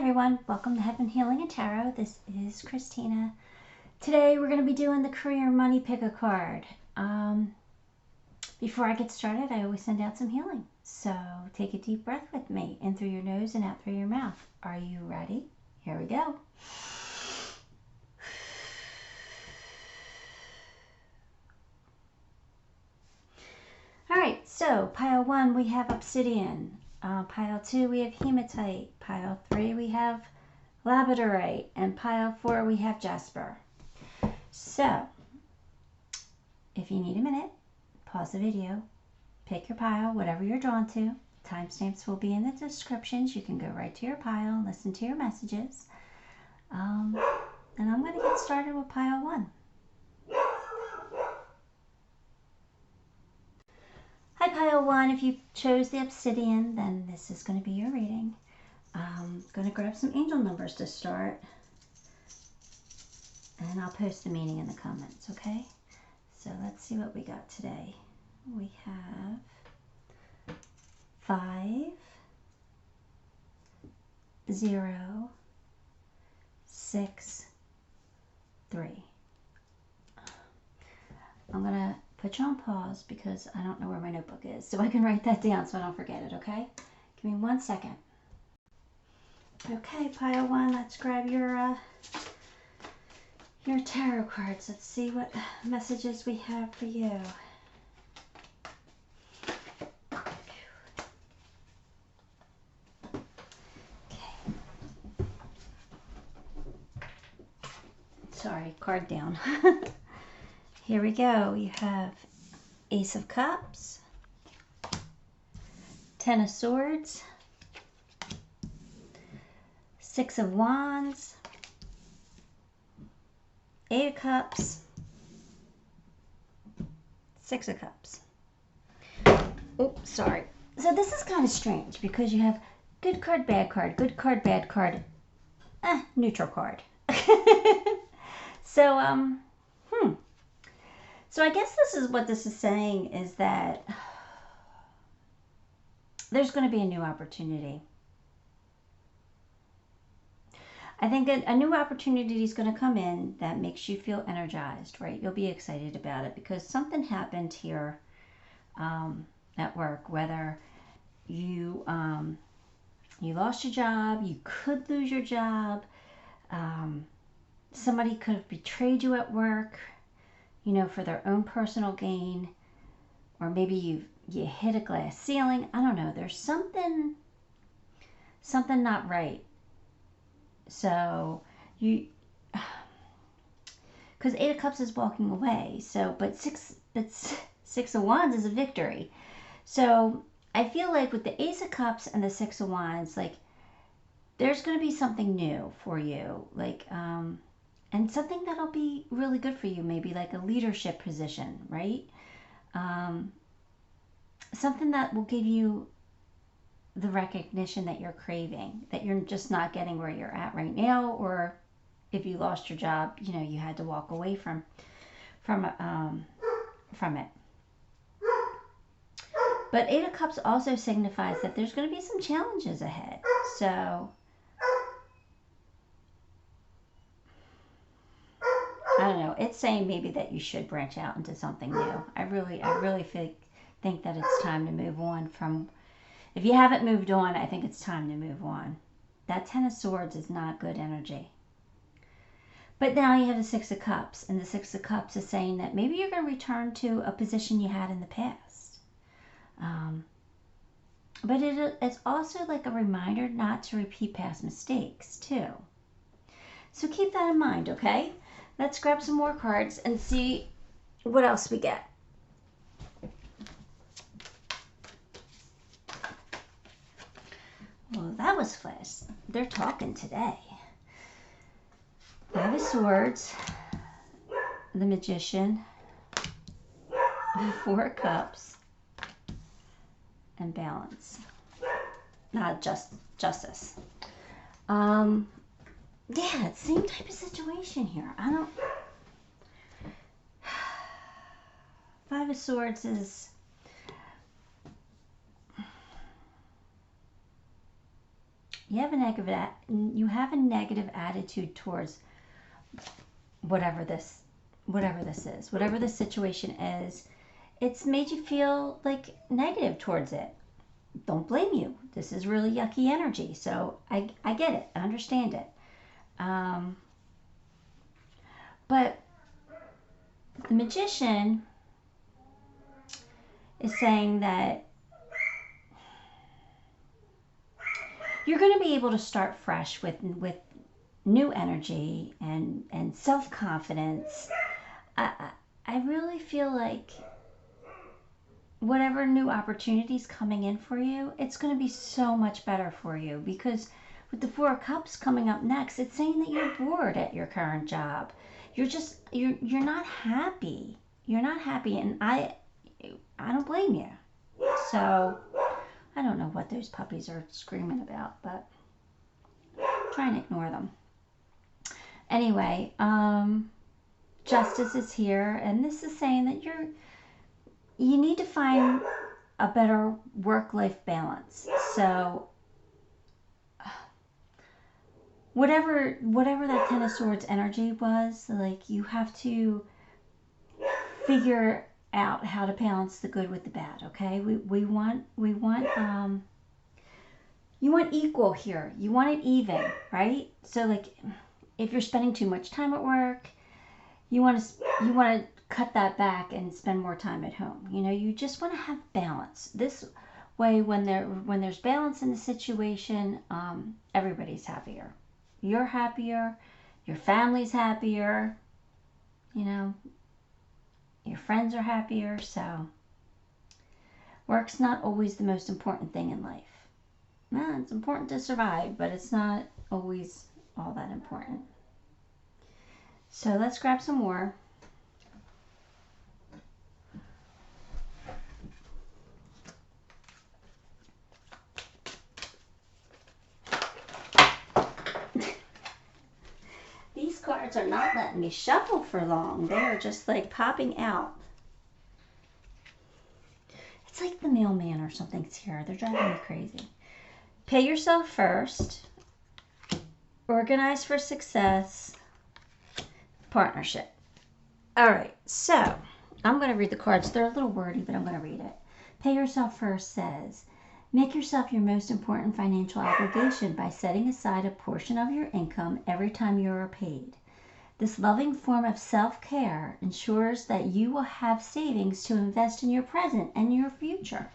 everyone, welcome to Heaven Healing and Tarot. This is Christina. Today we're going to be doing the career money pick a card. Before I get started, I always send out some healing. So take a deep breath with me, in through your nose and out through your mouth. Are you ready? Here we go. Alright, so pile 1 we have Obsidian. Pile 2 we have Hematite. Pile 3 we have Labradorite. And pile 4 we have Jasper. So, if you need a minute, pause the video, pick your pile, whatever you're drawn to. Timestamps will be in the descriptions. You can go right to your pile and listen to your messages. And I'm going to get started with pile 1. Hi pile 1, if you chose the Obsidian, then this is going to be your reading. I'm going to grab some angel numbers to start, and I'll post the meaning in the comments, okay? So let's see what we got today. We have 5, 0, 6, 3. I'm going to put you on pause because I don't know where my notebook is, so I can write that down so I don't forget it, okay? Give me 1 second. Okay, pile 1, let's grab your tarot cards. Let's see what messages we have for you. Okay. Sorry, card down. Here we go. You have Ace of Cups, 10 of Swords, 6 of Wands, 8 of Cups, 6 of Cups. Oops, sorry. So this is kind of strange because you have good card, bad card, good card, bad card, neutral card. So, So I guess this is what this is saying, is that there's going to be a new opportunity. I think a new opportunity is going to come in that makes you feel energized, right? You'll be excited about it because something happened here at work, whether you lost your job, you could lose your job, somebody could have betrayed you at work, you know, for their own personal gain, or maybe you hit a glass ceiling. I don't know. There's something not right. So because 8 of Cups is walking away. So, but six of Wands is a victory. So I feel like with the Ace of Cups and the 6 of Wands, like there's going to be something new for you, like and something that'll be really good for you, maybe like a leadership position, right? Something that will give you the recognition that you're craving, that you're just not getting where you're at right now, or if you lost your job, you know, you had to walk away from it. But 8 of Cups also signifies that there's going to be some challenges ahead. So I don't know. It's saying maybe that you should branch out into something new. I really think that it's time to move on from. If you haven't moved on, I think it's time to move on. That 10 of Swords is not good energy. But now you have the 6 of Cups, and the 6 of Cups is saying that maybe you're going to return to a position you had in the past. But it's also like a reminder not to repeat past mistakes, too. So keep that in mind, okay? Let's grab some more cards and see what else we get. Well, that was fast. They're talking today. 5 of Swords, the Magician, 4 of Cups, and Balance. Not Justice. Yeah, same type of situation here. I don't. 5 of Swords is You have a negative attitude towards whatever this is, whatever the situation is. It's made you feel like negative towards it. Don't blame you. This is really yucky energy. So I get it. I understand it. But the Magician is saying that you're going to be able to start fresh with new energy and self-confidence. I really feel like whatever new opportunities coming in for you, it's going to be so much better for you, because with the Four of Cups coming up next, it's saying that you're bored at your current job. You're not happy. You're not happy, and I don't blame you. So I don't know what those puppies are screaming about, but try and ignore them. Anyway, Justice is here, and this is saying that you need to find a better work-life balance. So whatever that Ten of Swords energy was, like, you have to figure out how to balance the good with the bad. Okay, you want equal here. You want it even, right? So like, if you're spending too much time at work, you want to cut that back and spend more time at home. You just want to have balance. This way, when there's balance in the situation, everybody's happier. You're happier, your family's happier, your friends are happier. So work's not always the most important thing in life. It's important to survive, but it's not always all that important. So let's grab some more. These cards are not letting me shuffle for long. They are just like popping out. It's like the mailman or something's here. They're driving me crazy. Pay yourself first. Organize for success. Partnership. All right, so I'm going to read the cards. They're a little wordy, but I'm going to read it. Pay yourself first says, make yourself your most important financial obligation by setting aside a portion of your income every time you are paid. This loving form of self-care ensures that you will have savings to invest in your present and your future.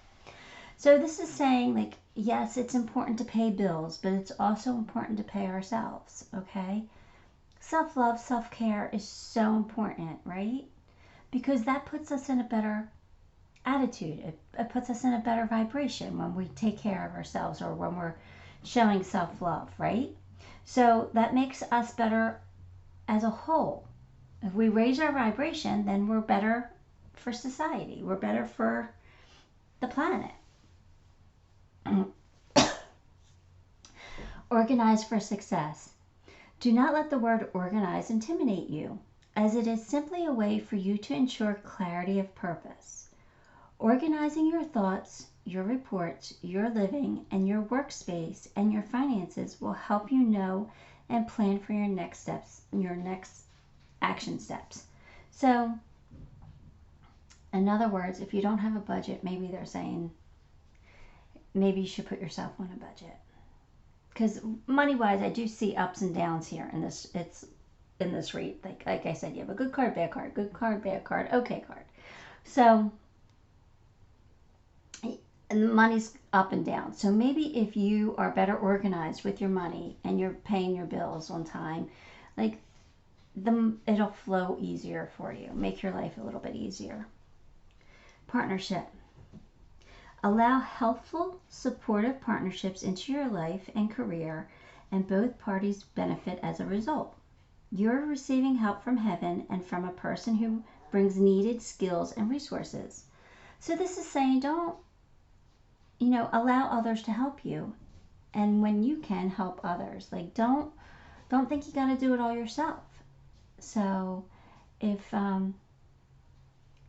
So this is saying, like, yes, it's important to pay bills, but it's also important to pay ourselves, okay? Self-love, self-care is so important, right? Because that puts us in a better attitude. It puts us in a better vibration when we take care of ourselves, or when we're showing self-love, right? So that makes us better as a whole. If we raise our vibration, then we're better for society. We're better for the planet. Organize for success. Do not let the word organize intimidate you, as it is simply a way for you to ensure clarity of purpose. Organizing your thoughts, your reports, your living, and your workspace and your finances will help you know and plan for your next steps, your next action steps. So, in other words, if you don't have a budget, maybe they're saying maybe you should put yourself on a budget. Because money-wise, I do see ups and downs here in this. It's in this read. Like I said, you have a good card, bad card, good card, bad card, okay card. So, and the money's up and down. So maybe if you are better organized with your money and you're paying your bills on time, like, it'll flow easier for you. Make your life a little bit easier. Partnership. Allow healthful, supportive partnerships into your life and career, and both parties benefit as a result. You're receiving help from heaven and from a person who brings needed skills and resources. So this is saying, don't, allow others to help you. And when you can, help others. Like, don't think you got to do it all yourself. So if,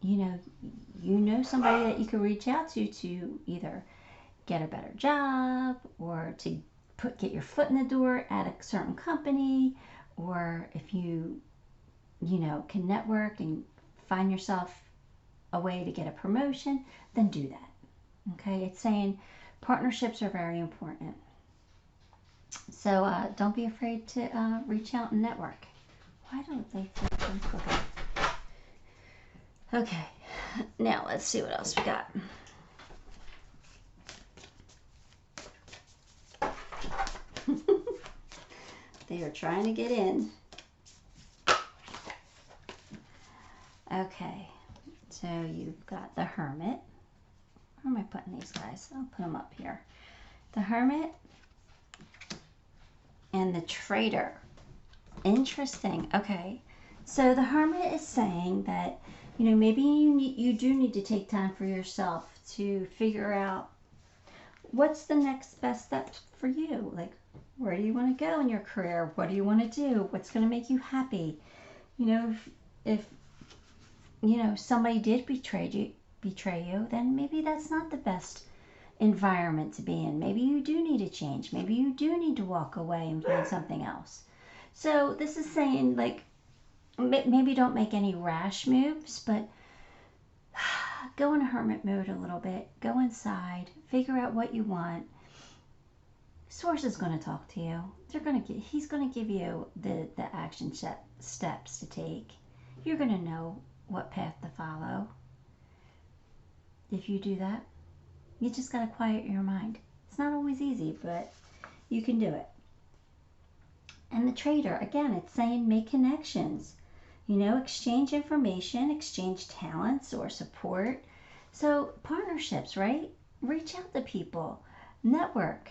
you know somebody that you can reach out to either get a better job or to get your foot in the door at a certain company, or if you can network and find yourself a way to get a promotion, then do that. Okay, it's saying partnerships are very important. So don't be afraid to reach out and network. Why don't they fit this? Okay, now let's see what else we got. They are trying to get in. Okay, so you've got the Hermit. Where am I putting these guys? I'll put them up here. The Hermit and the Traitor. Interesting. Okay, so the Hermit is saying that, maybe you do need to take time for yourself to figure out what's the next best step for you. Like, where do you want to go in your career? What do you want to do? What's going to make you happy? If somebody did betray you, then maybe that's not the best environment to be in. Maybe you do need to change. Maybe you do need to walk away and find something else. So this is saying, like, maybe don't make any rash moves, but go in hermit mode a little bit. Go inside. Figure out what you want. Source is going to talk to you. He's going to give you the action steps to take. You're going to know what path to follow. If you do that, you just got to quiet your mind. It's not always easy, but you can do it. And the Traitor, again, it's saying make connections. Exchange information, exchange talents or support. So partnerships, right? Reach out to people, network.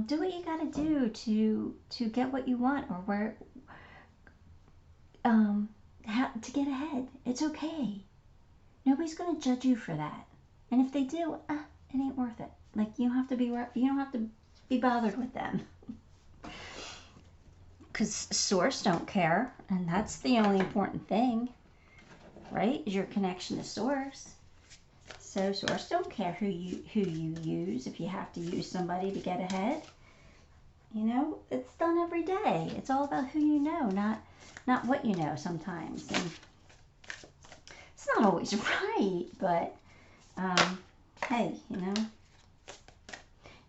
Do what you got to do to get what you want, or to get ahead. It's okay. Nobody's going to judge you for that. And if they do, it ain't worth it. Like, you don't have to be bothered with them. Because Source don't care, and that's the only important thing, right? Is your connection to Source. So Source don't care who you use. If you have to use somebody to get ahead, it's done every day. It's all about who you know, not what you know sometimes. And it's not always right, but hey,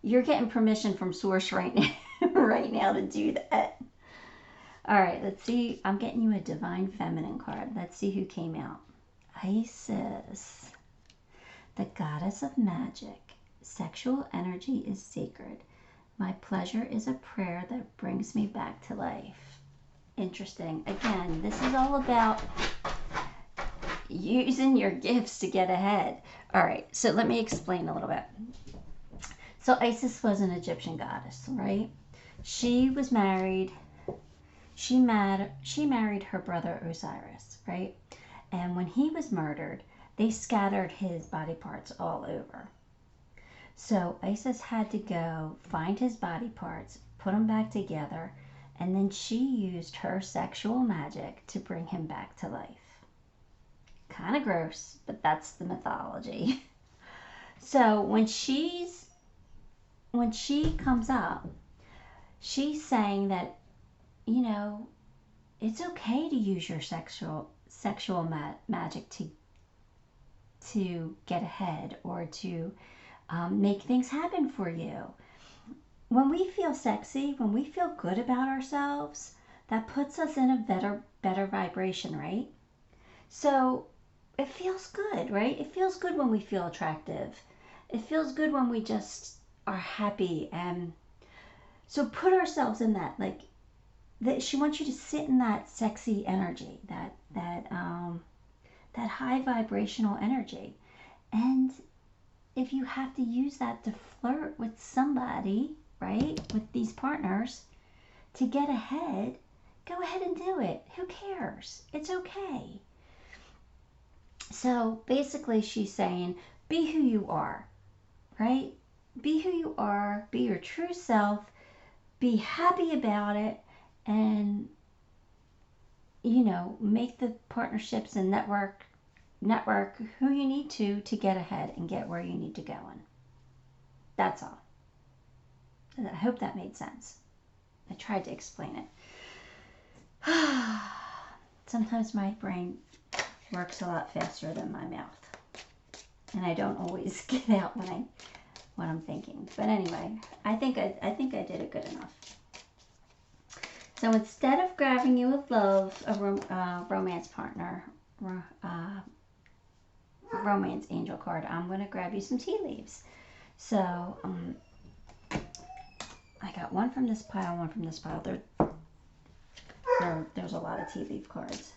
you're getting permission from Source right now to do that. All right, let's see. I'm getting you a Divine Feminine card. Let's see who came out. Isis, the goddess of magic. Sexual energy is sacred. My pleasure is a prayer that brings me back to life. Interesting. Again, this is all about using your gifts to get ahead. All right, so let me explain a little bit. So Isis was an Egyptian goddess, right? She was married. She married her brother Osiris, right? And when he was murdered, they scattered his body parts all over. So Isis had to go find his body parts, put them back together, and then she used her sexual magic to bring him back to life. Kind of gross, but that's the mythology. So when she comes up, she's saying that, it's okay to use your sexual magic to get ahead, or to make things happen for you. When we feel sexy, when we feel good about ourselves, that puts us in a better vibration, right? So it feels good, right? It feels good when we feel attractive. It feels good when we just are happy. And so put ourselves in that, like, that she wants you to sit in that sexy energy, that high vibrational energy. And if you have to use that to flirt with somebody, right, with these partners, to get ahead, go ahead and do it. Who cares? It's okay. So basically she's saying, be who you are, right? Be who you are, be your true self, be happy about it, and, make the partnerships and network who you need to get ahead and get where you need to go in. That's all. I hope that made sense. I tried to explain it. Sometimes my brain works a lot faster than my mouth, and I don't always get out what I'm thinking. But anyway, I think I did it good enough. So instead of grabbing you a love, a romance partner, romance angel card, I'm going to grab you some tea leaves. So I got one from this pile, one from this pile. There's a lot of tea leaf cards.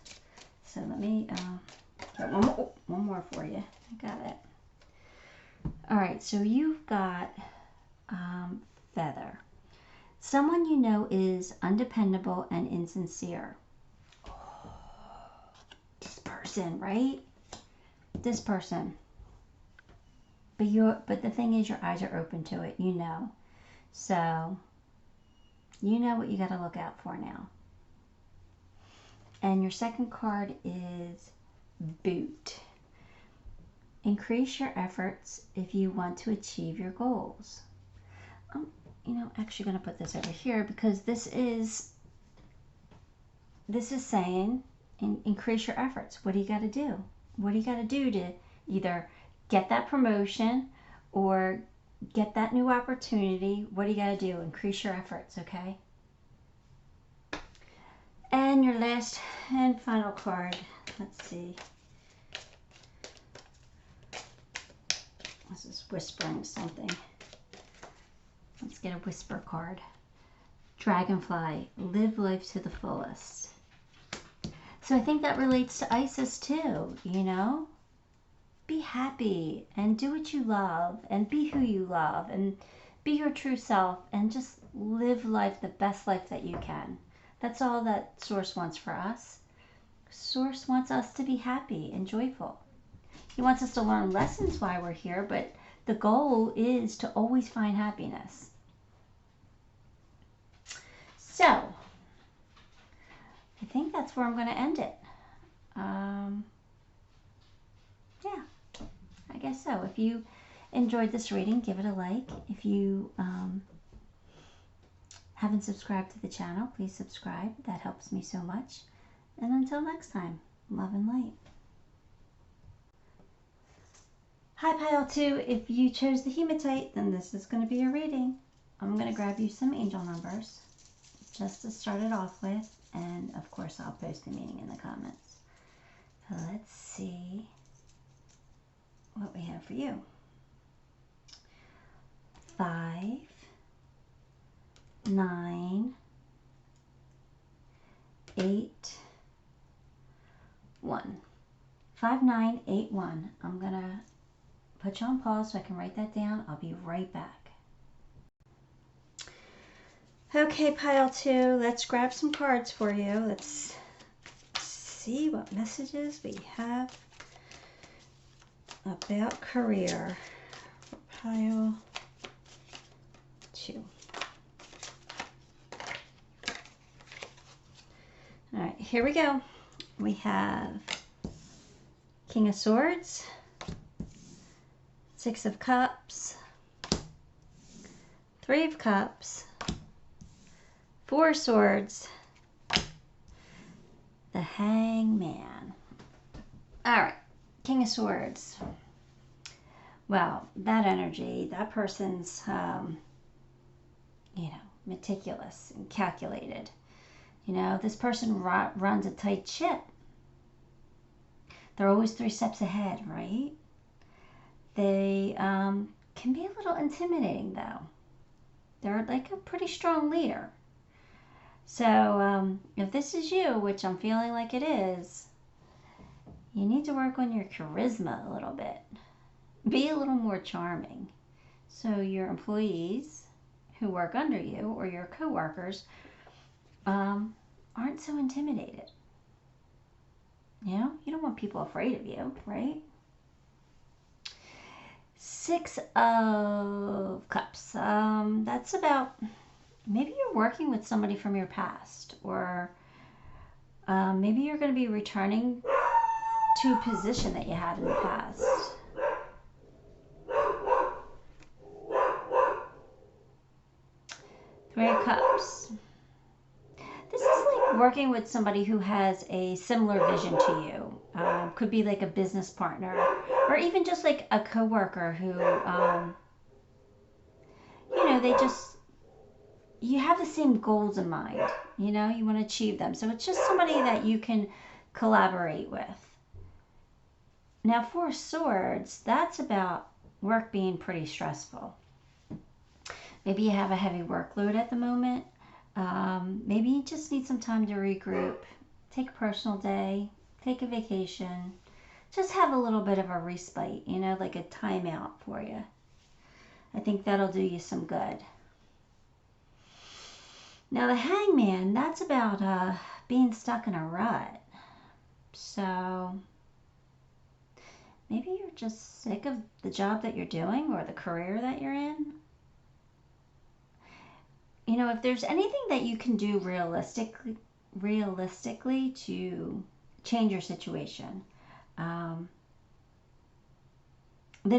So let me get one more for you. I got it. All right, so you've got Feather. Someone you know is undependable and insincere. Oh, this person, right? This person. But the thing is, your eyes are open to it. You know. So, you know what you got to look out for now. And your second card is Boot. Increase your efforts if you want to achieve your goals. You know, actually going to put this over here because this is saying increase your efforts. What do you got to do? What do you got to do to either get that promotion or get that new opportunity? What do you got to do? Increase your efforts, okay? And your last and final card, let's see. This is whispering something. Let's get a whisper card. Dragonfly, live life to the fullest. So I think that relates to Isis too, you know? Be happy and do what you love and be who you love and be your true self and just live life, the best life that you can. That's all that Source wants for us. Source wants us to be happy and joyful. He wants us to learn lessons while we're here, but the goal is to always find happiness. So, I think that's where I'm going to end it. Yeah, I guess so. If you enjoyed this reading, give it a like. If you haven't subscribed to the channel, please subscribe. That helps me so much. And until next time, love and light. Hi Pile 2, if you chose the Hematite, then this is going to be your reading. I'm going to grab you some angel numbers just to start it off with, and of course I'll post the meaning in the comments. So let's see what we have for you. 5, 9, 8, 1. 5, 9, 8, 1. I'm going to put you on pause so I can write that down. I'll be right back. Okay, Pile 2, let's grab some cards for you. Let's see what messages we have about career for Pile 2. All right, here we go. We have King of Swords, 6 of Cups, 3 of Cups, 4 Swords, the Hangman. All right, King of Swords. Well, that energy, that person's, you know, meticulous and calculated. You know, this person runs a tight ship. They're always 3 steps ahead, right? They can be a little intimidating, though. They're like a pretty strong leader. So if this is you, which I'm feeling like it is, you need to work on your charisma a little bit. Be a little more charming. So your employees who work under you or your co-workers aren't so intimidated. You know, you don't want people afraid of you, right? 6 of Cups. That's about, maybe you're working with somebody from your past, or maybe you're going to be returning to a position that you had in the past. Three of Cups. This is like working with somebody who has a similar vision to you. Could be like a business partner, or even just like a coworker who, you know, you have the same goals in mind. You know, you want to achieve them. So it's just somebody that you can collaborate with. Now, Four of Swords, that's about work being pretty stressful. Maybe you have a heavy workload at the moment. Maybe you just need some time to regroup, take a personal day, take a vacation, just have a little bit of a respite, you know, like a timeout for you. I think that'll do you some good. Now the Hangman, that's about being stuck in a rut. So maybe you're just sick of the job that you're doing or the career that you're in. You know, if there's anything that you can do realistically to change your situation, then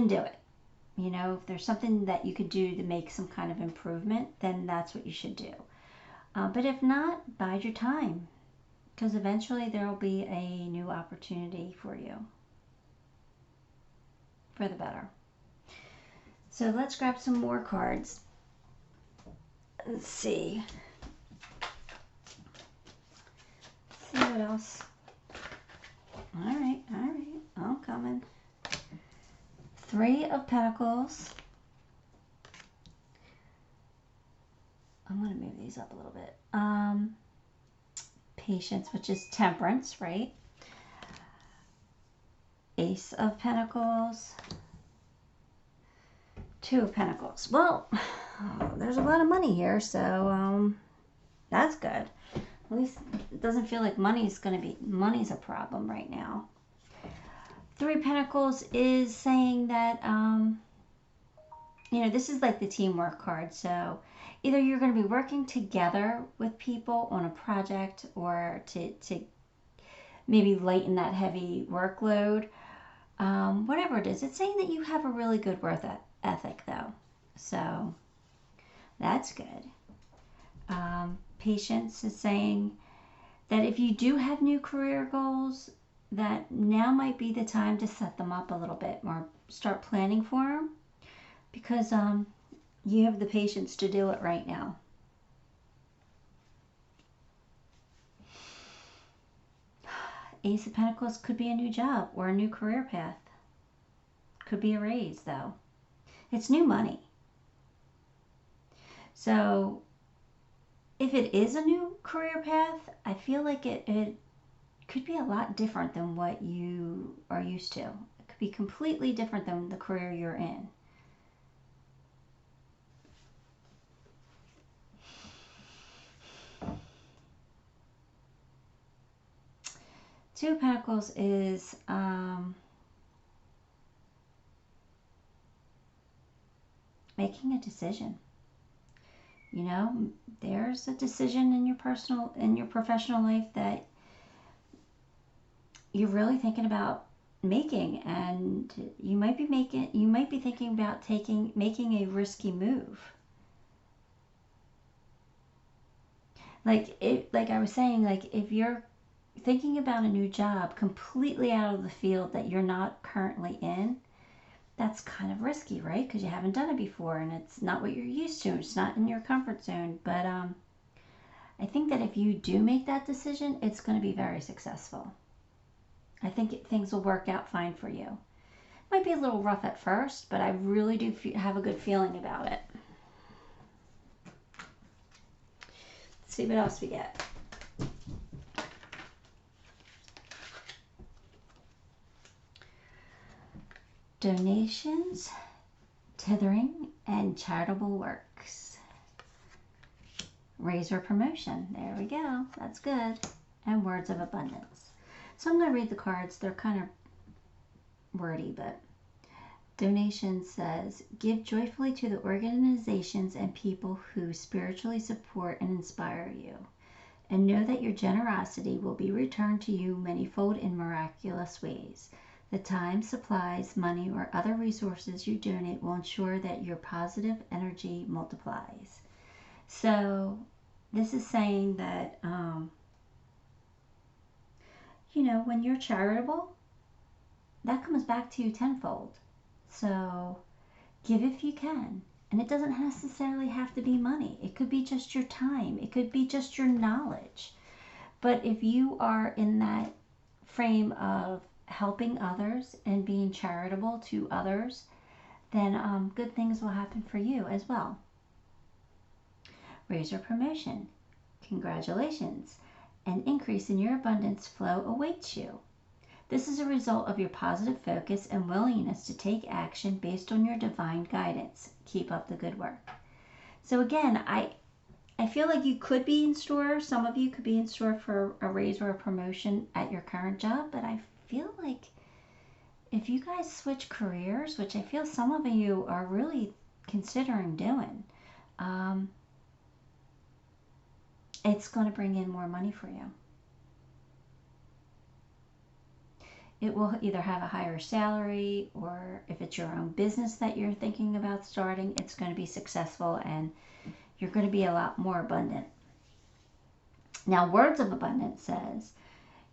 do it. You know, if there's something that you could do to make some kind of improvement, then that's what you should do. But if not, bide your time, because eventually there will be a new opportunity for you for the better. So let's grab some more cards. Let's see. See what else. All right, I'm coming. Three of Pentacles. I'm going to move these up a little bit. Patience, which is Temperance, right? Ace of Pentacles. Two of Pentacles. Well, there's a lot of money here, so that's good. At least it doesn't feel like money's a problem right now. Three of Pentacles is saying that, you know, this is like the teamwork card. So either you're going to be working together with people on a project or to maybe lighten that heavy workload. Whatever it is, it's saying that you have a really good work ethic, though. So that's good. Patience is saying that if you do have new career goals, that now might be the time to set them up a little bit more, start planning for them, because you have the patience to do it right now. Ace of Pentacles could be a new job or a new career path. Could be a raise, though. It's new money. So if it is a new career path, I feel like it could be a lot different than what you are used to. It could be completely different than the career you're in. Two of Pentacles is making a decision. You know, there's a decision in your professional life that you're really thinking about making, and you might be thinking about making a risky move. Like I was saying, like if you're thinking about a new job completely out of the field that you're not currently in, that's kind of risky, right? Because you haven't done it before and it's not what you're used to. It's not in your comfort zone. But I think that if you do make that decision, it's going to be very successful. I think things will work out fine for you. It might be a little rough at first, but I really do have a good feeling about it. Let's see what else we get. Donations, tithing, and charitable works. Raise or promotion. There we go. That's good. And words of abundance. So I'm going to read the cards. They're kind of wordy, but donation says, give joyfully to the organizations and people who spiritually support and inspire you, and know that your generosity will be returned to you manyfold in miraculous ways. The time, supplies, money, or other resources you donate will ensure that your positive energy multiplies. So this is saying that, you know, when you're charitable, that comes back to you tenfold. So give if you can. And it doesn't necessarily have to be money. It could be just your time. It could be just your knowledge. But if you are in that frame of helping others and being charitable to others, then good things will happen for you as well. Raise your promotion. Congratulations. An increase in your abundance flow awaits you. This is a result of your positive focus and willingness to take action based on your divine guidance. Keep up the good work. So again, I feel like you could be in store, some of you could be in store for a raise or a promotion at your current job, but I feel like if you guys switch careers, which I feel some of you are really considering doing, it's going to bring in more money for you. It will either have a higher salary, or if it's your own business that you're thinking about starting, it's going to be successful and you're going to be a lot more abundant. Now, Words of Abundance says,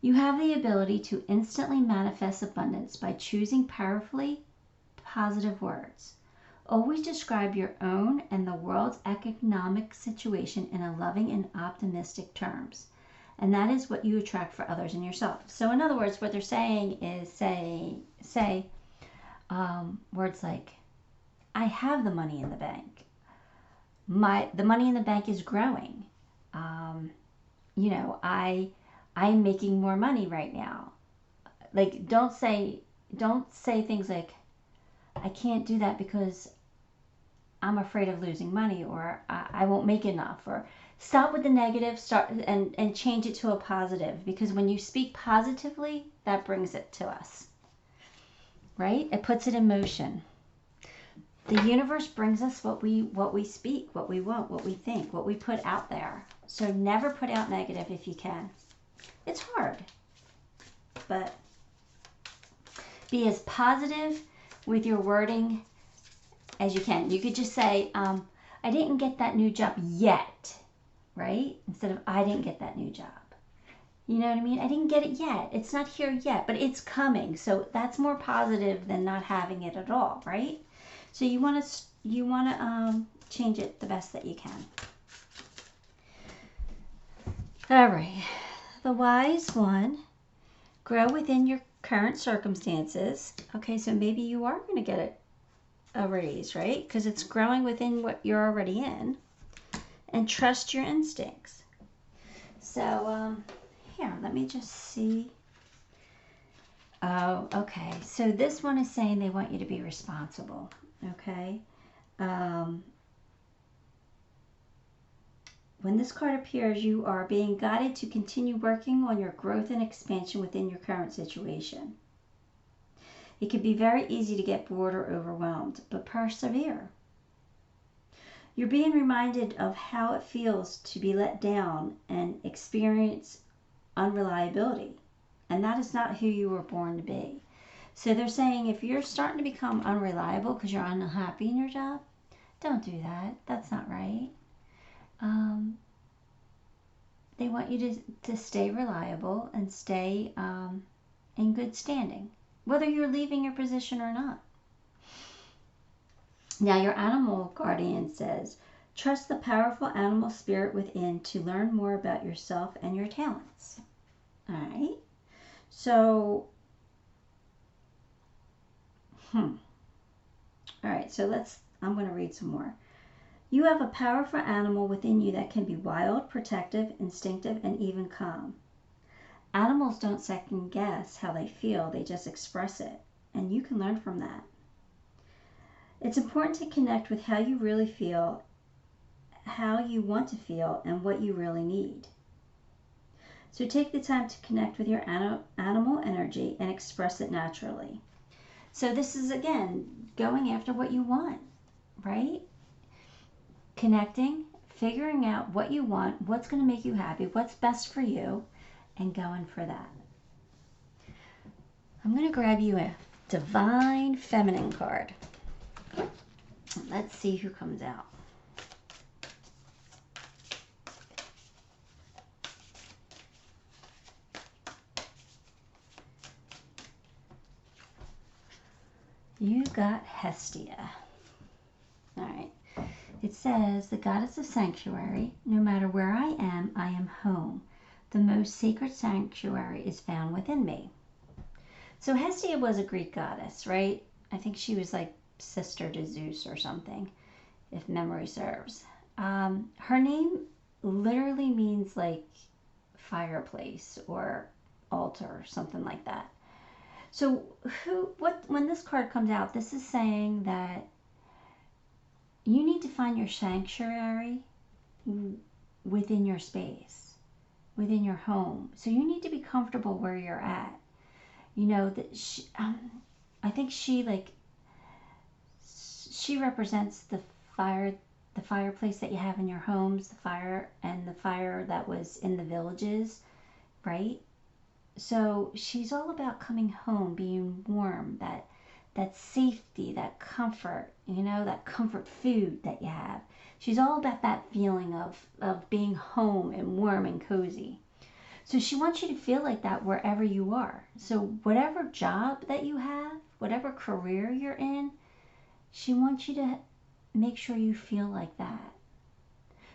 you have the ability to instantly manifest abundance by choosing powerfully positive words. Always describe your own and the world's economic situation in a loving and optimistic terms. And that is what you attract for others and yourself. So in other words, what they're saying is say words like, I have the money in the bank. The money in the bank is growing. You know, I'm making more money right now. Like, don't say things like, I can't do that because I'm afraid of losing money, or I won't make enough, or stop with the negative, start and change it to a positive, because when you speak positively, that brings it to us, right? It puts it in motion. The universe brings us what we speak, what we want, what we think, what we put out there. So never put out negative if you can. It's hard, but be as positive with your wording as you can. You could just say, I didn't get that new job yet, right? Instead of, I didn't get that new job. You know what I mean? I didn't get it yet. It's not here yet, but it's coming. So that's more positive than not having it at all, right? So you want to change it the best that you can. All right. The Wise One, grow within your current circumstances. Okay, so maybe you are going to get a raise, right? Because it's growing within what you're already in. And trust your instincts. So, here, let me just see. Oh, okay. So this one is saying they want you to be responsible. Okay. When this card appears, you are being guided to continue working on your growth and expansion within your current situation. It can be very easy to get bored or overwhelmed, but persevere. You're being reminded of how it feels to be let down and experience unreliability. And that is not who you were born to be. So they're saying if you're starting to become unreliable because you're unhappy in your job, don't do that. That's not right. They want you to stay reliable and stay in good standing, whether you're leaving your position or not. Now, your animal guardian says, trust the powerful animal spirit within to learn more about yourself and your talents. All right. So, all right. So I'm going to read some more. You have a powerful animal within you that can be wild, protective, instinctive, and even calm. Animals don't second guess how they feel. They just express it. And you can learn from that. It's important to connect with how you really feel, how you want to feel, and what you really need. So take the time to connect with your animal energy and express it naturally. So this is, again, going after what you want, right? Connecting, figuring out what you want, what's going to make you happy, what's best for you, and going for that. I'm going to grab you a Divine Feminine card. Let's see who comes out. You got Hestia. All right. It says, the goddess of sanctuary, no matter where I am home. The most sacred sanctuary is found within me. So Hestia was a Greek goddess, right? I think she was like sister to Zeus or something, if memory serves. Her name literally means like fireplace or altar or something like that. So when this card comes out, this is saying that you need to find your sanctuary within your space, within your home. So you need to be comfortable where you're at. You know, that I think she represents the fireplace that you have in your homes, the fire that was in the villages, right? So she's all about coming home, being warm, that safety, that comfort, you know, that comfort food that you have. She's all about that feeling of being home and warm and cozy. So she wants you to feel like that wherever you are. So whatever job that you have, whatever career you're in, she wants you to make sure you feel like that.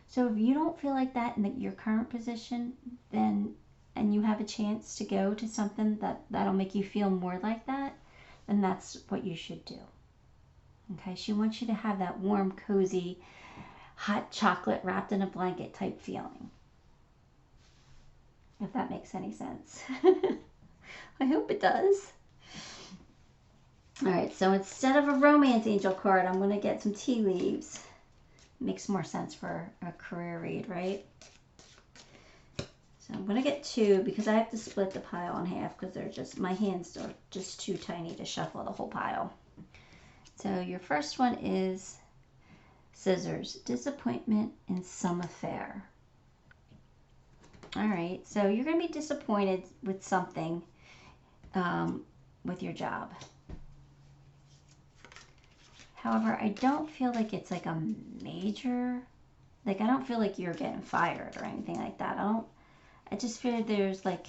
So if you don't feel like that in your current position, and you have a chance to go to something that'll make you feel more like that, then that's what you should do. Okay, she wants you to have that warm, cozy, hot chocolate wrapped in a blanket type feeling. If that makes any sense. I hope it does. All right, so instead of a romance angel card, I'm going to get some tea leaves. Makes more sense for a career read, right? So I'm going to get two because I have to split the pile in half because my hands are just too tiny to shuffle the whole pile. So your first one is Scissors, disappointment in some affair. All right, so you're going to be disappointed with something with your job. However, I don't feel like it's like a major, I don't feel like you're getting fired or anything like that. I just feel there's like,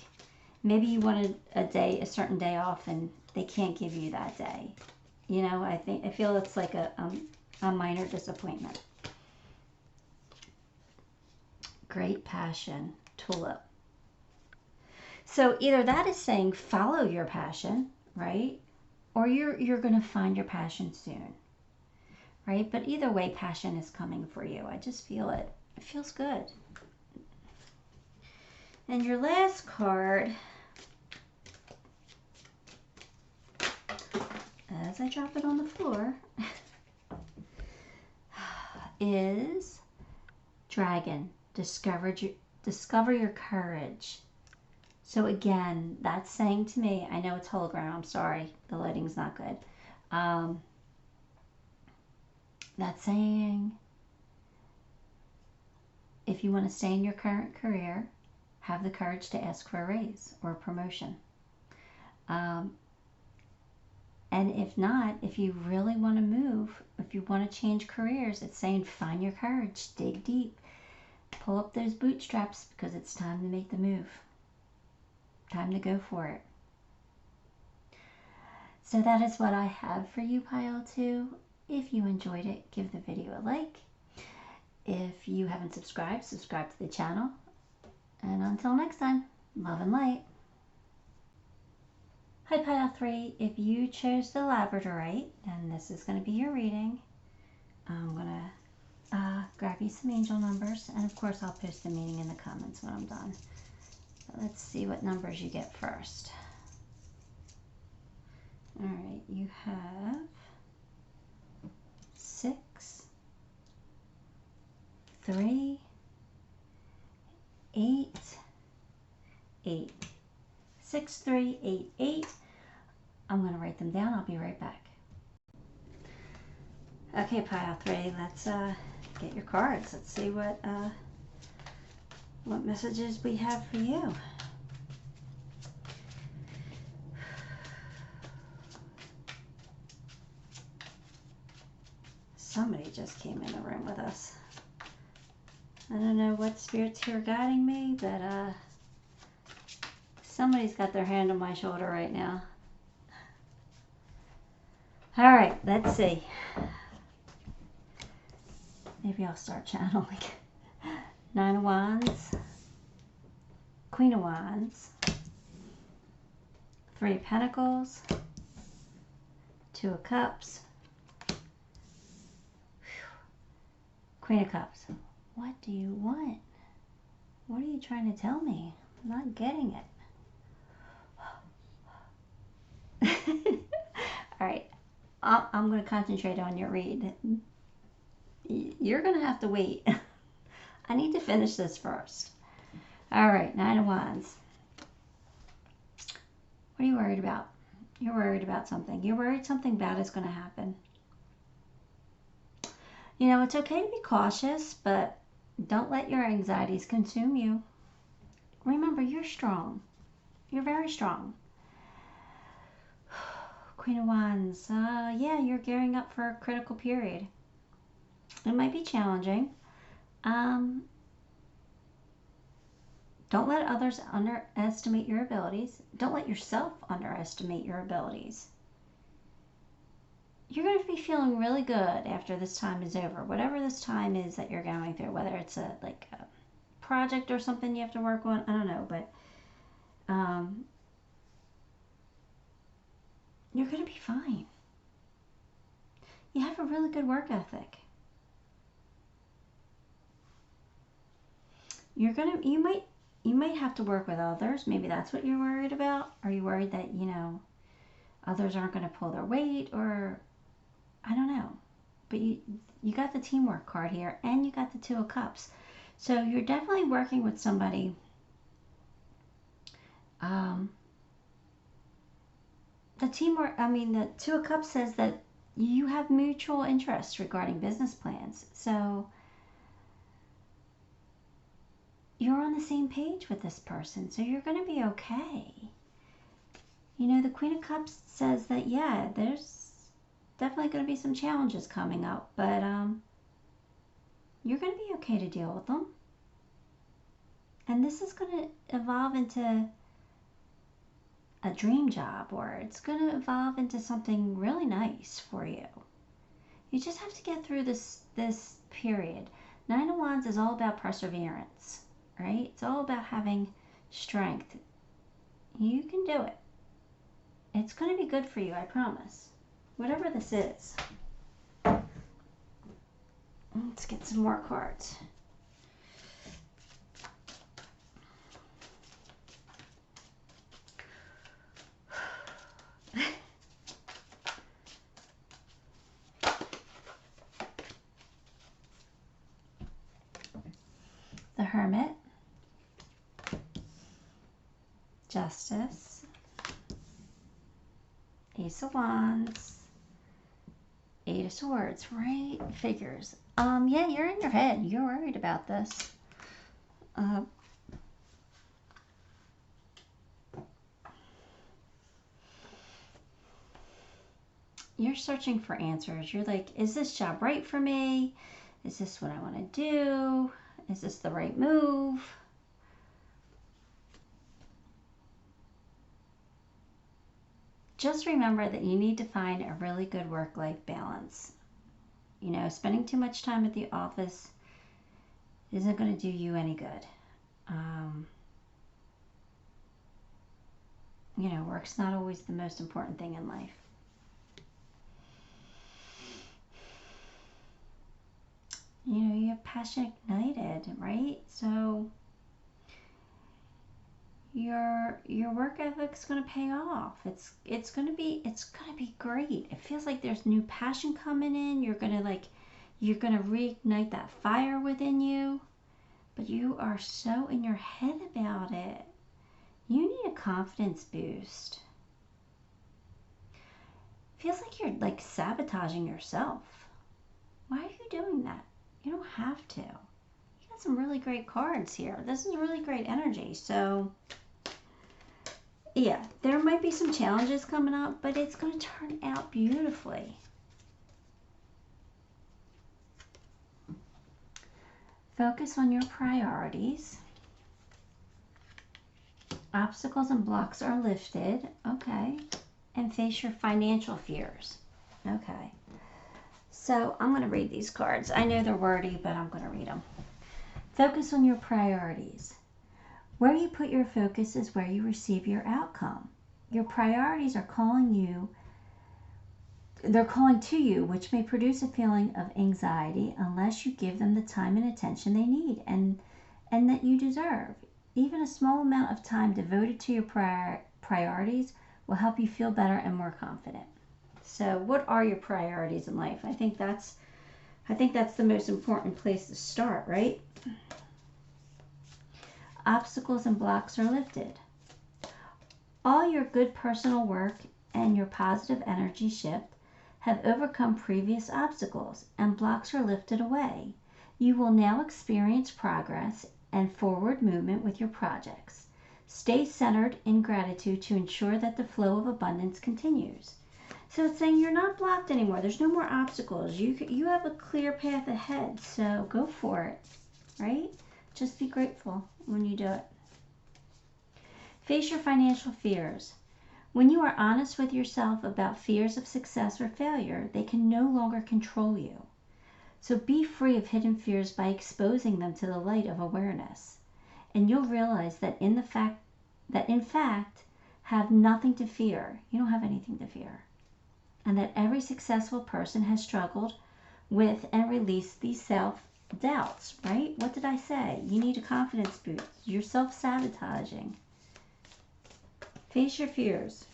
maybe you wanted a certain day off and they can't give you that day. You know, I feel it's like a minor disappointment. Great passion, tulip. So either that is saying follow your passion, right? Or you're going to find your passion soon, right? But either way, passion is coming for you. I just feel it. It feels good. And your last card, as I drop it on the floor, is Dragon. Discover your courage. So again, that's saying to me, I know it's hologram, I'm sorry, the lighting's not good. That's saying if you want to stay in your current career, have the courage to ask for a raise or a promotion. And if not, if you really want to move, if you want to change careers, it's saying find your courage, dig deep, pull up those bootstraps because it's time to make the move. Time to go for it. So that is what I have for you, Pile 2. If you enjoyed it, give the video a like. If you haven't subscribed, subscribe to the channel. And until next time, love and light. Hi, Pile 3. If you chose the Labradorite, then this is going to be your reading. I'm going to grab you some angel numbers. And of course, I'll post the meaning in the comments when I'm done. Let's see what numbers you get first. All right, you have 6, 3, 8, 8. 6, 3, 8, 8. I'm going to write them down. I'll be right back. Okay, Pile 3, let's get your cards. Let's see what messages we have for you. Somebody just came in the room with us. I don't know what spirit's here guiding me, but somebody's got their hand on my shoulder right now. All right, let's see. Maybe I'll start channeling. Nine of Wands, Queen of Wands, Three of Pentacles, Two of Cups, Queen of Cups. What do you want? What are you trying to tell me? I'm not getting it. All right, I'm going to concentrate on your read. You're going to have to wait. I need to finish this first. All right, Nine of Wands. What are you worried about? You're worried about something. You're worried something bad is going to happen. You know, it's okay to be cautious, but don't let your anxieties consume you. Remember, you're strong. You're very strong. Queen of Wands. Yeah, you're gearing up for a critical period. It might be challenging. Don't let others underestimate your abilities. Don't let yourself underestimate your abilities. You're going to be feeling really good after this time is over. Whatever this time is that you're going through, whether it's a project or something you have to work on, I don't know, but you're going to be fine. You have a really good work ethic. You might have to work with others. Maybe that's what you're worried about. Are you worried that, you know, others aren't going to pull their weight, or I don't know. But you got the teamwork card here, and you got the Two of Cups. So you're definitely working with somebody. The teamwork, the Two of Cups says that you have mutual interests regarding business plans. So you're on the same page with this person, so you're going to be okay. You know, the Queen of Cups says that, yeah, there's definitely going to be some challenges coming up, but you're going to be okay to deal with them. And this is going to evolve into a dream job, or it's going to evolve into something really nice for you. You just have to get through this period. Nine of Wands is all about perseverance, right? It's all about having strength. You can do it. It's going to be good for you, I promise. Whatever this is. Let's get some more cards. The Hermit, Justice, Ace of Wands, Eight of Swords, right? Figures. Yeah, you're in your head. You're worried about this. You're searching for answers. You're like, is this job right for me? Is this what I want to do? Is this the right move? Just remember that you need to find a really good work-life balance. You know, spending too much time at the office isn't going to do you any good. You know, work's not always the most important thing in life. You know, you have passion ignited, right? So your work ethic's going to pay off. It's going to be great. It feels like there's new passion coming in. You're going to reignite that fire within you. But you are so in your head about it. You need a confidence boost. Feels like you're like sabotaging yourself. Why are you doing that? You don't have to. You got some really great cards here. This is really great energy. So yeah, there might be some challenges coming up, but it's going to turn out beautifully. Focus on your priorities. Obstacles and blocks are lifted. Okay. And face your financial fears. Okay. So I'm going to read these cards. I know they're wordy, but I'm going to read them. Focus on your priorities. Where you put your focus is where you receive your outcome. Your priorities are calling you. They're calling to you, which may produce a feeling of anxiety unless you give them the time and attention they need and that you deserve. Even a small amount of time devoted to your priorities will help you feel better and more confident. So, what are your priorities in life? I think that's the most important place to start, right? Obstacles and blocks are lifted. All your good personal work and your positive energy shift have overcome previous obstacles, and blocks are lifted away. You will now experience progress and forward movement with your projects. Stay centered in gratitude to ensure that the flow of abundance continues. So it's saying you're not blocked anymore. There's no more obstacles. You have a clear path ahead, so go for it, right? Just be grateful when you do it. Face your financial fears. When you are honest with yourself about fears of success or failure, they can no longer control you. So be free of hidden fears by exposing them to the light of awareness. And you'll realize that in fact have nothing to fear. You don't have anything to fear. And that every successful person has struggled with and released these self-doubts, right? What did I say? You need a confidence boost. You're self-sabotaging. Face your fears.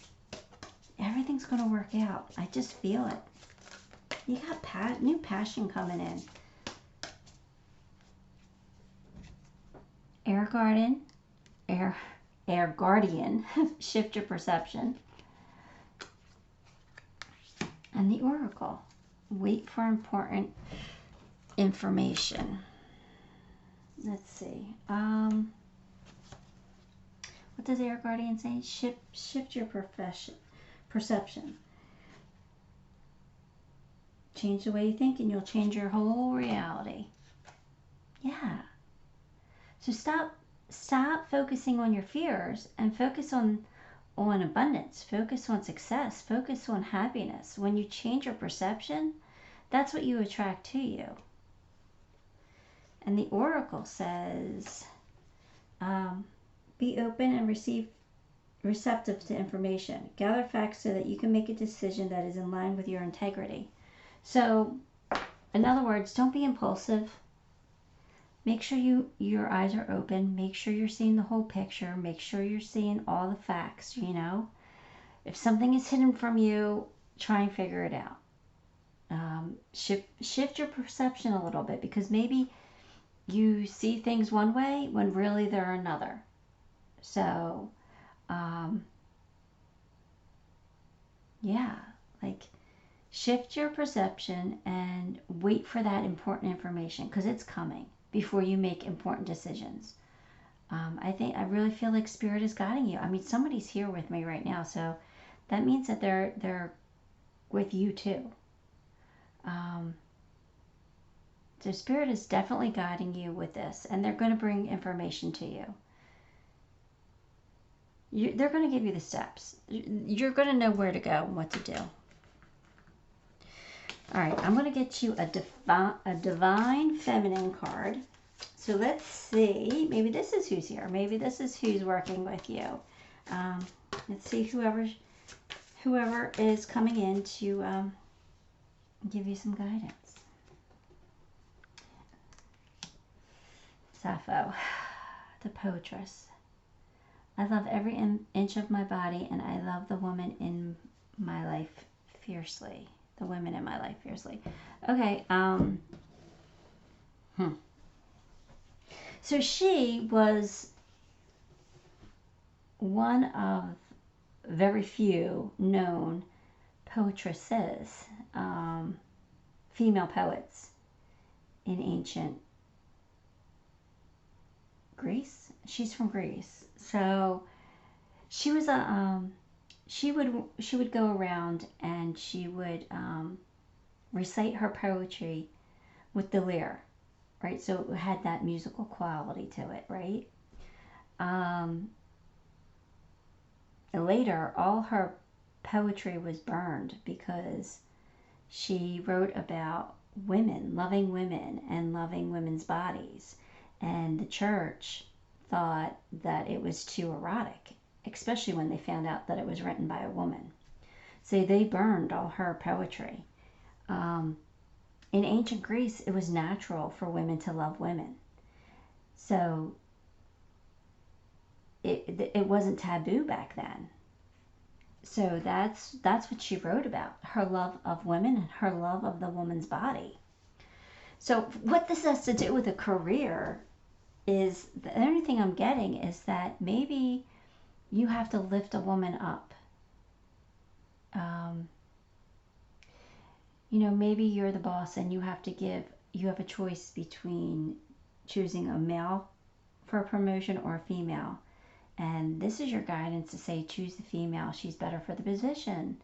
Everything's going to work out. I just feel it. You got new passion coming in. Air Guardian, shift your perception. And the Oracle, wait for important information. Let's see. What does Air Guardian say? Shift your perception. Change the way you think and you'll change your whole reality. Yeah. So stop focusing on your fears and focus on abundance. Focus on success. Focus on happiness. When you change your perception, that's what you attract to you. And the Oracle says, be open and receptive to information. Gather facts so that you can make a decision that is in line with your integrity. So, in other words, don't be impulsive. Make sure your eyes are open. Make sure you're seeing the whole picture. Make sure you're seeing all the facts, you know. If something is hidden from you, try and figure it out. Shift your perception a little bit, because maybe you see things one way when really they're another. So, yeah, like shift your perception and wait for that important information, because it's coming before you make important decisions. I really feel like Spirit is guiding you. I mean, somebody's here with me right now, so that means that they're with you too. So Spirit is definitely guiding you with this, and they're going to bring information to you. They're going to give you the steps. You're going to know where to go and what to do. All right, I'm going to get you a Divine Feminine card. So let's see. Maybe this is who's here. Maybe this is who's working with you. Let's see whoever is coming in to give you some guidance. Sappho, the poetress. I love every inch of my body, and I love the woman in my life fiercely. The women in my life fiercely. Okay. So she was one of very few known poetresses, female poets in ancient Greece. She's from Greece. So she was she would go around and she would recite her poetry with the lyre, right? So it had that musical quality to it, right? Later, all her poetry was burned because She wrote about women, and loving women's bodies. And the church thought that it was too erotic, especially when they found out that it was written by a woman. So they burned all her poetry. In ancient Greece, it was natural for women to love women. So it wasn't taboo back then. So that's what she wrote about, her love of women and her love of the woman's body. So what this has to do with a career is, the only thing I'm getting is that maybe you have to lift a woman up. Maybe you're the boss and you have a choice between choosing a male for a promotion or a female. And this is your guidance to say, choose the female. She's better for the position.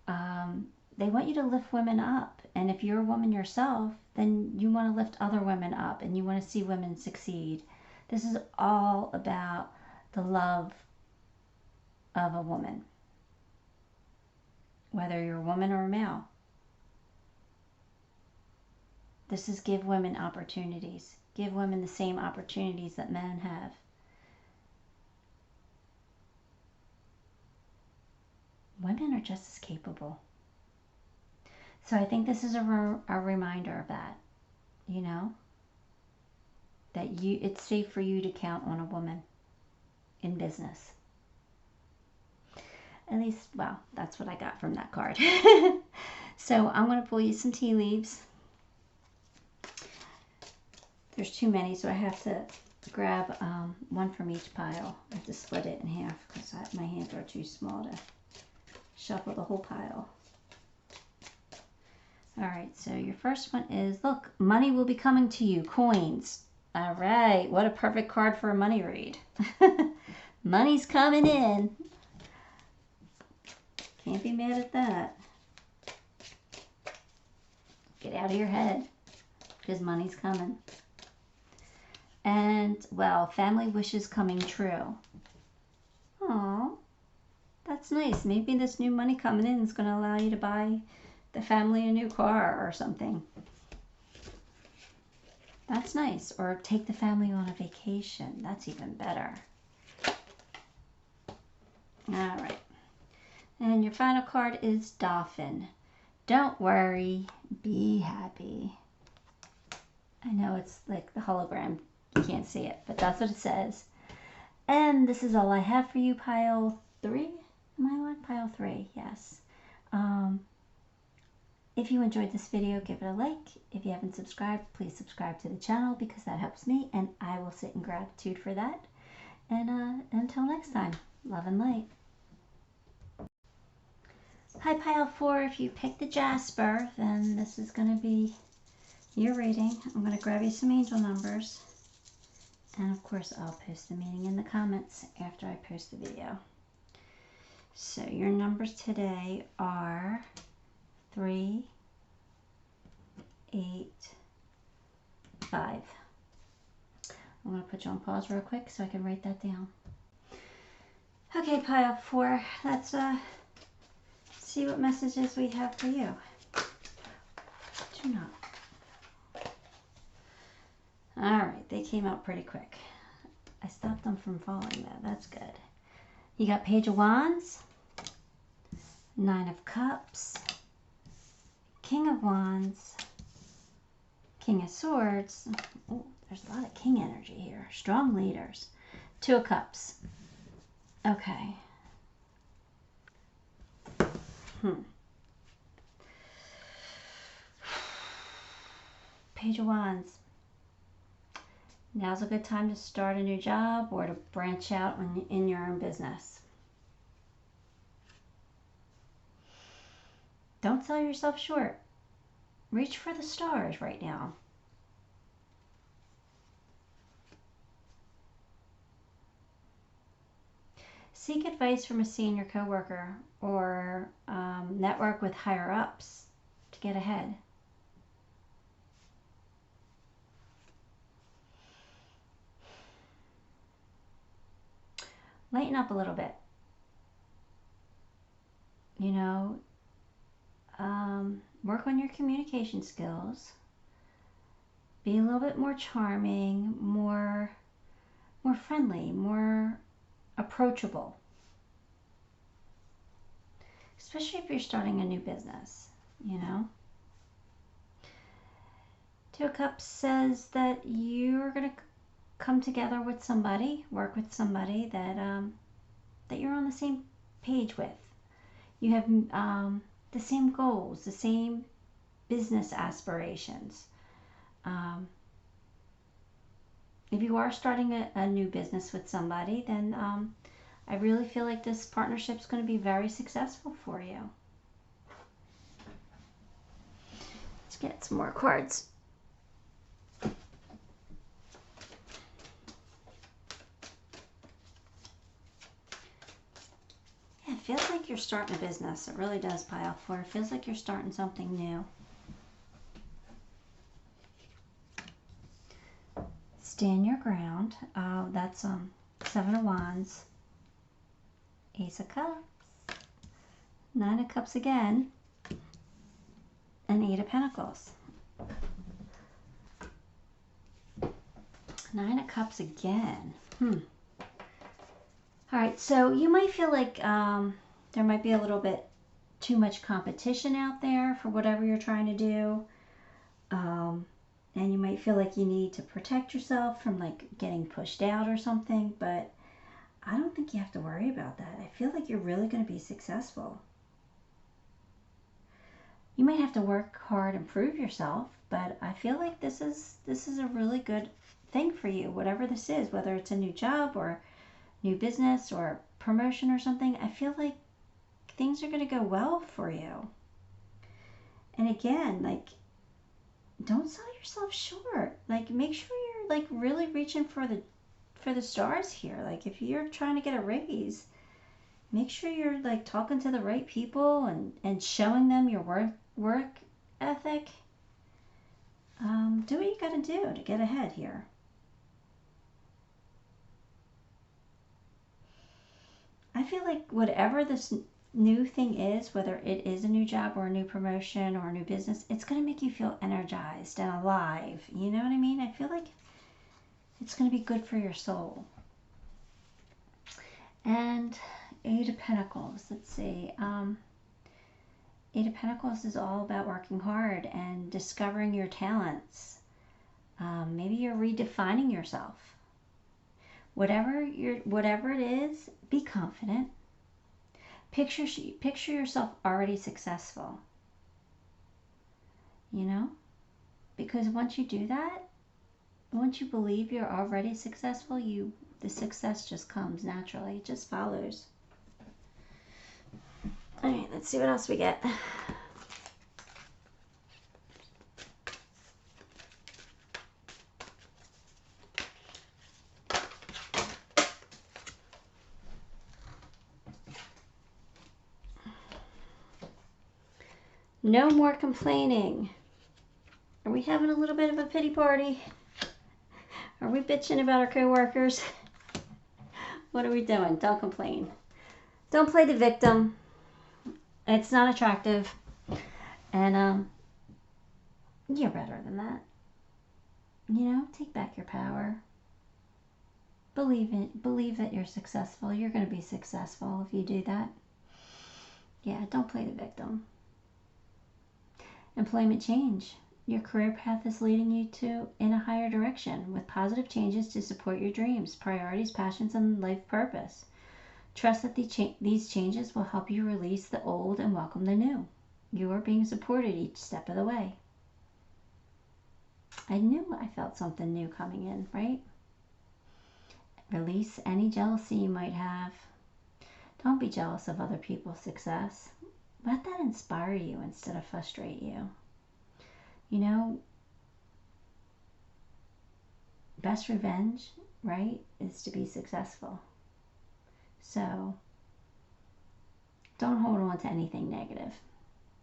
They want you to lift women up. And if you're a woman yourself, then you want to lift other women up and you want to see women succeed. This is all about the love of a woman, whether you're a woman or a male. This is give women opportunities. Give women the same opportunities that men have. Women are just as capable. So I think this is a reminder of that, that it's safe for you to count on a woman in business. At least, well, that's what I got from that card. So I'm going to pull you some tea leaves. There's too many, so I have to grab one from each pile. I have to split it in half because my hands are too small to shuffle the whole pile. All right, so your first one is, look, money will be coming to you, coins. All right, what a perfect card for a money read. Money's coming in. Can't be mad at that. Get out of your head, because money's coming. And, well, family wishes coming true. Aww, that's nice. Maybe this new money coming in is going to allow you to buy the family a new car or something. That's nice. Or take the family on a vacation. That's even better. All right. And your final card is Dolphin. Don't worry, be happy. I know it's like the hologram. You can't see it, but that's what it says. And this is all I have for you, pile 3. Am I on pile 3? Yes. If you enjoyed this video, give it a like. If you haven't subscribed, please subscribe to the channel because that helps me, and I will sit in gratitude for that. And until next time, love and light. Hi, pile 4. If you picked the Jasper, then this is going to be your reading. I'm going to grab you some angel numbers. And of course, I'll post the meaning in the comments after I post the video. So your numbers today are 3, 8, 5. I'm going to put you on pause real quick so I can write that down. Okay, pile 4. Let's see what messages we have for you. Do not. Alright, they came out pretty quick. I stopped them from falling though. That's good. You got Page of Wands, 9 of Cups, King of Wands, King of Swords. Oh, there's a lot of King energy here. Strong leaders. 2 of Cups. Okay. Page of Wands. Now's a good time to start a new job or to branch out in your own business. Don't sell yourself short. Reach for the stars right now. Seek advice from a senior coworker or network with higher ups to get ahead. Lighten up a little bit. work on your communication skills. Be a little bit more charming, more friendly, more approachable. Especially if you're starting a new business, you know. Two of Cups says that you're going to come together with somebody, work with somebody that that you're on the same page with. You have the same goals, the same business aspirations. If you are starting a new business with somebody, then I really feel like this partnership is going to be very successful for you. Let's get some more cards. Yeah, it feels like you're starting a business. It really does, Pile 4. It feels like you're starting something new. Stand your ground. That's Seven of Wands, Ace of Cups, Nine of Cups again, and Eight of Pentacles. Nine of Cups again. Alright, so you might feel like there might be a little bit too much competition out there for whatever you're trying to do. And you might feel like you need to protect yourself from like getting pushed out or something, but I don't think you have to worry about that. I feel like you're really going to be successful. You might have to work hard and prove yourself, but I feel like this is a really good thing for you, whatever this is, whether it's a new job or new business or promotion or something. I feel like things are going to go well for you. And again, like, don't sell yourself short. Like, make sure you're like really reaching for the stars here. Like, if you're trying to get a raise, make sure you're like talking to the right people and showing them your work ethic. Do what you got to do to get ahead here. I feel like whatever this new thing is, whether it is a new job or a new promotion or a new business, it's going to make you feel energized and alive. You know what I mean? I feel like it's going to be good for your soul. And Eight of Pentacles. Let's see. Eight of Pentacles is all about working hard and discovering your talents. Maybe you're redefining yourself. Whatever it is, be confident. Picture yourself already successful. You know? Because once you do that, once you believe you're already successful, the success just comes naturally. It just follows. All right, let's see what else we get. No more complaining. Are we having a little bit of a pity party? Are we bitching about our coworkers? What are we doing? Don't complain. Don't play the victim. It's not attractive. And you're better than that. You know, take back your power. Believe that you're successful. You're going to be successful if you do that. Yeah, don't play the victim. Employment change. Your career path is leading you in a higher direction with positive changes to support your dreams, priorities, passions, and life purpose. Trust that these changes will help you release the old and welcome the new. You are being supported each step of the way. I knew I felt something new coming in, right? Release any jealousy you might have. Don't be jealous of other people's success. Let that inspire you instead of frustrate you. You know, best revenge, right, is to be successful. So, don't hold on to anything negative.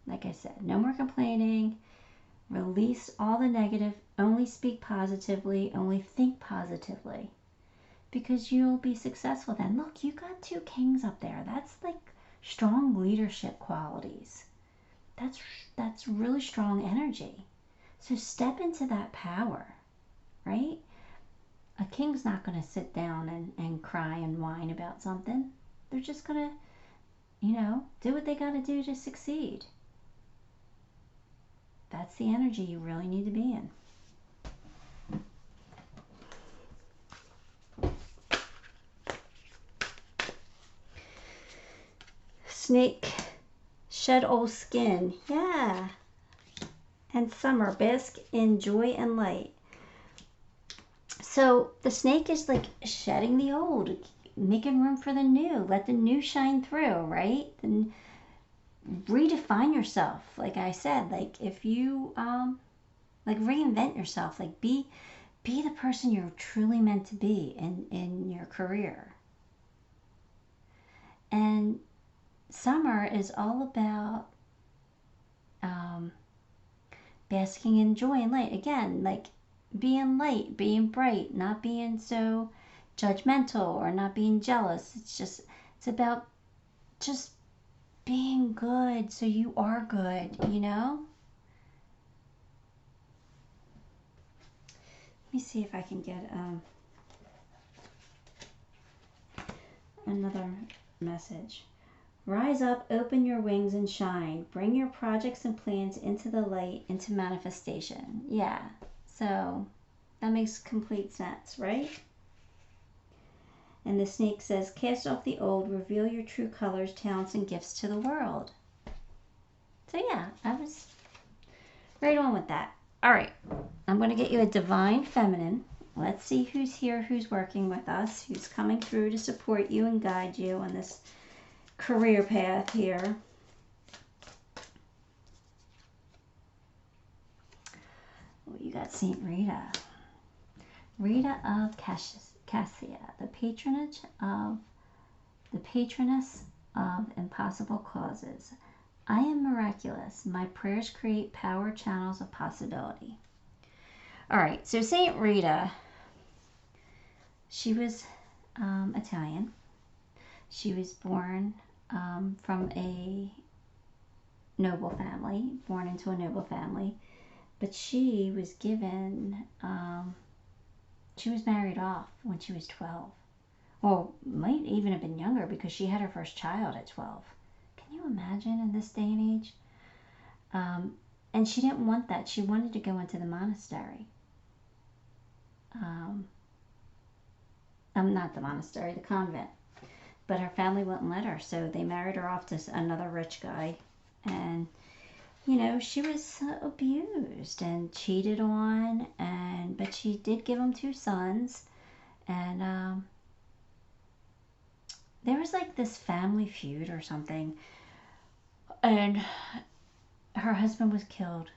Like I said, no more complaining. Release all the negative. Only speak positively. Only think positively. Because you'll be successful then. Look, you got two kings up there. That's like strong leadership qualities. that's really strong energy. So step into that power, right? A king's not going to sit down and cry and whine about something. They're just going to, do what they got to do to succeed. That's the energy you really need to be in. Snake, shed old skin. Yeah. And summer, bask in joy and light. So the snake is like shedding the old, making room for the new. Let the new shine through, right? And redefine yourself. Like I said, like if you like reinvent yourself, like be the person you're truly meant to be in your career. And summer is all about basking in joy and light. Again, like being light, being bright, not being so judgmental or not being jealous. It's about just being good so you are good, Let me see if I can get another message. Rise up, open your wings and shine. Bring your projects and plans into the light, into manifestation. Yeah, so that makes complete sense, right? And the snake says, cast off the old, reveal your true colors, talents, and gifts to the world. So yeah, I was right on with that. All right, I'm going to get you a divine feminine. Let's see who's here, who's working with us, who's coming through to support you and guide you on this career path here. Oh, you got Saint Rita. Rita of Cassia, the patroness of impossible causes. I am miraculous. My prayers create power channels of possibility. All right, so Saint Rita, she was Italian. She was born from a noble family, born into a noble family, but she was given, she was married off when she was 12. Well, might even have been younger because she had her first child at 12. Can you imagine in this day and age? And she didn't want that. She wanted to go into the monastery. Not the monastery, the convent. But her family wouldn't let her, so they married her off to another rich guy. And, she was abused and cheated on, but she did give him 2 sons. And there was like this family feud or something. And her husband was killed.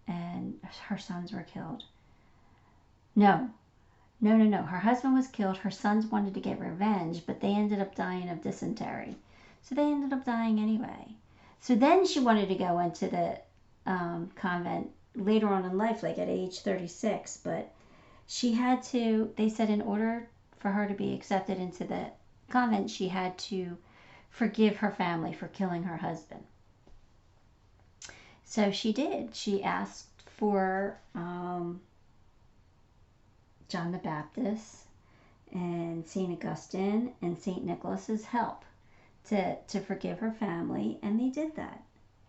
And her sons were killed. No. Her husband was killed. Her sons wanted to get revenge, but they ended up dying of dysentery. So they ended up dying anyway. So then she wanted to go into the convent later on in life, like at age 36. But she had to, they said in order for her to be accepted into the convent, she had to forgive her family for killing her husband. So she did. She asked for John the Baptist and St. Augustine and St. Nicholas's help to forgive her family, and they did that.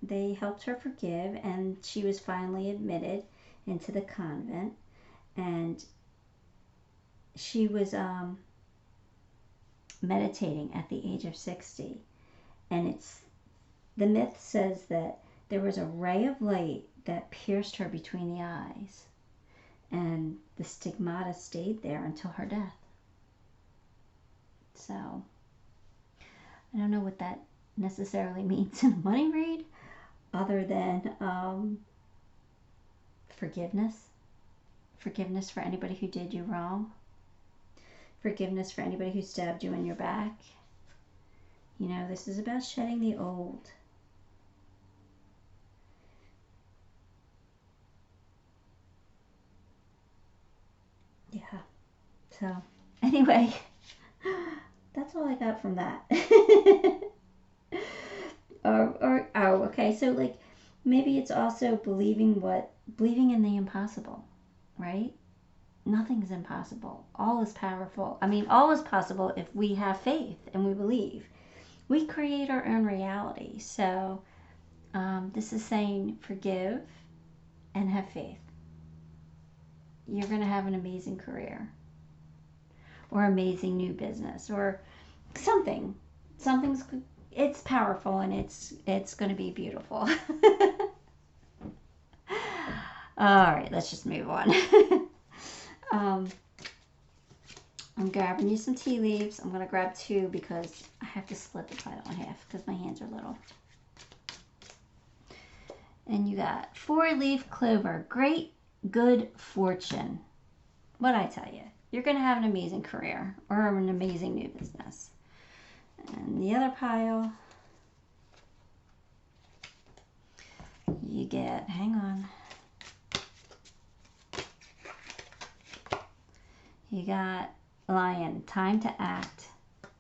They helped her forgive, and she was finally admitted into the convent, and she was meditating at the age of 60, and the myth says that there was a ray of light that pierced her between the eyes, and the stigmata stayed there until her death. So I don't know what that necessarily means in a money read, other than forgiveness for anybody who did you wrong, forgiveness for anybody who stabbed you in your back. This is about shedding the old. Yeah. So anyway, that's all I got from that. Oh, okay. So like maybe it's also believing in the impossible, right? Nothing's impossible. All is powerful. I mean, all is possible if we have faith and we believe. We create our own reality. So this is saying forgive and have faith. You're going to have an amazing career or amazing new business or something. It's powerful and it's going to be beautiful. All right, let's just move on. I'm grabbing you some tea leaves. I'm going to grab 2 because I have to split the pile in half because my hands are little. And you got 4-leaf clover. Great good fortune. What'd I tell you? You're going to have an amazing career or an amazing new business. And the other pile, you get, hang on. You got Lion, time to act.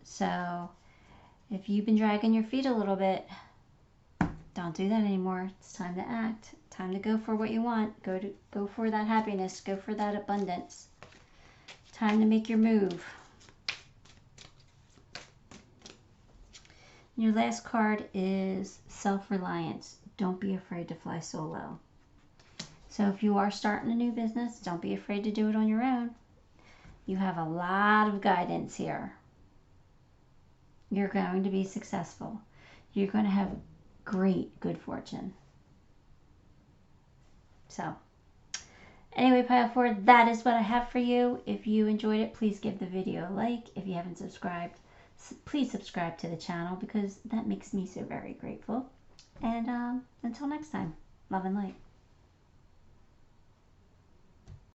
So if you've been dragging your feet a little bit, don't do that anymore. It's time to act. Time to go for what you want. Go for that happiness. Go for that abundance. Time to make your move. Your last card is self-reliance. Don't be afraid to fly solo. So if you are starting a new business, don't be afraid to do it on your own. You have a lot of guidance here. You're going to be successful. You're going to have great good fortune. So, anyway, pile 4, that is what I have for you. If you enjoyed it, please give the video a like. If you haven't subscribed, please subscribe to the channel because that makes me so very grateful. And until next time, love and light.